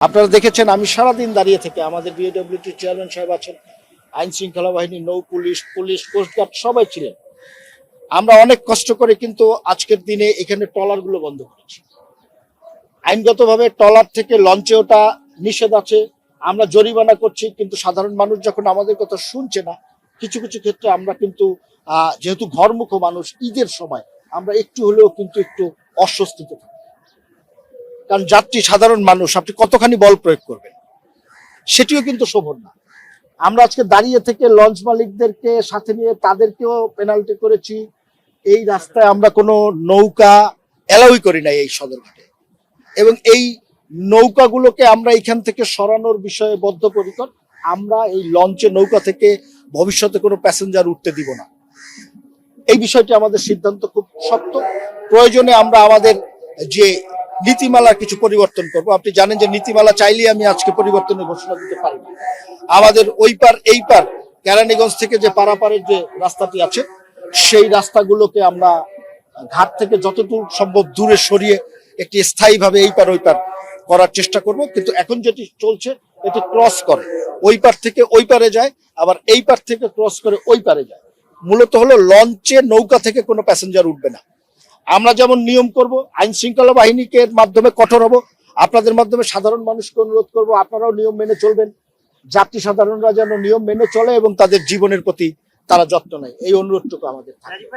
আপনারা দেখেছেন আমি সারাদিন দাঁড়িয়ে থেকে আমাদের বিএডব্লিউটি চেয়ারম্যান সাহেব আছেন, আইন শৃঙ্খলা বাহিনী, নৌ পুলিশ, কোস্টগার্ড সবাই ছিলেন। আমরা অনেক কষ্ট করে কিন্তু আজকের দিনে এখানে ট্রলারগুলো বন্ধ করেছি। আইনগতভাবে ট্রলার থেকে লঞ্চে ওটা নিষেধ আছে, আমরা জরিমানা করছি, কিন্তু সাধারণ মানুষ যখন আমাদের কথা শুনছে না, কিছু কিছু ক্ষেত্রে আমরা কিন্তু যেহেতু ঘরমুখো মানুষ, ঈদের সময় আমরা একটু হলেও কিন্তু একটু অস্বস্তিতে থাকি। কারণ যাত্রী সাধারণ মানুষ, আপনি কতখানি বল প্রয়োগ করবেন সেটিও কিন্তু শোভন না। আমরা আজকে দাঁড়িয়ে থেকে লঞ্চ মালিকদেরকে সাথে নিয়ে তাদেরকেও পেনাল্টি করেছি। এই রাস্তায় আমরা কোনো নৌকা অ্যালাউই করি না এই সদরঘাটে, এবং এই নৌকাগুলোকে আমরা এখান থেকে সরানোর বিষয়ে বদ্ধপরিকর। আমরা এই লঞ্চে নৌকা থেকে ভবিষ্যতে কোনো প্যাসেঞ্জার উঠতে দিব না। এই বিষয়টি আমাদের সিদ্ধান্ত খুব শক্ত। প্রয়োজনে আমরা আমাদের যে নীতিমালার কিছু পরিবর্তন করব। আপনি জানেন যে নীতিমালা চাইলেই আমি আজকে পরিবর্তনের ঘোষণা দিতে পারি না। আমাদের ওই পার এই পার কেরানীগঞ্জ থেকে যে পারাপারের যে রাস্তাটি আছে, সেই রাস্তাগুলোকে আমরা ঘাট থেকে যতটুকু সম্ভব দূরে সরিয়ে একটি স্থায়ীভাবে এই পার ওই পার করার চেষ্টা করব। কিন্তু এখন যেটি চলছে এটি ক্রস করে, ওই পার থেকে ওই পারে যায়, আবার এই পার থেকে ক্রস করে ওই পারে যায়। মূলত হলো লঞ্চে নৌকা থেকে কোনো প্যাসেঞ্জার উঠবে না। আমরা যেমন নিয়ম করব, আইন শৃঙ্খলা বাহিনীকে মাধ্যমে কঠোর হব, আপনাদের মাধ্যমে সাধারণ মানুষকে অনুরোধ করব আপনারাও নিয়ম মেনে চলবেন। যাত্রী সাধারণরা যেন নিয়ম মেনে চলে এবং তাদের জীবনের প্রতি তারা যত্ন নেয়, এই অনুরোধটুকু আমাদের থাকে।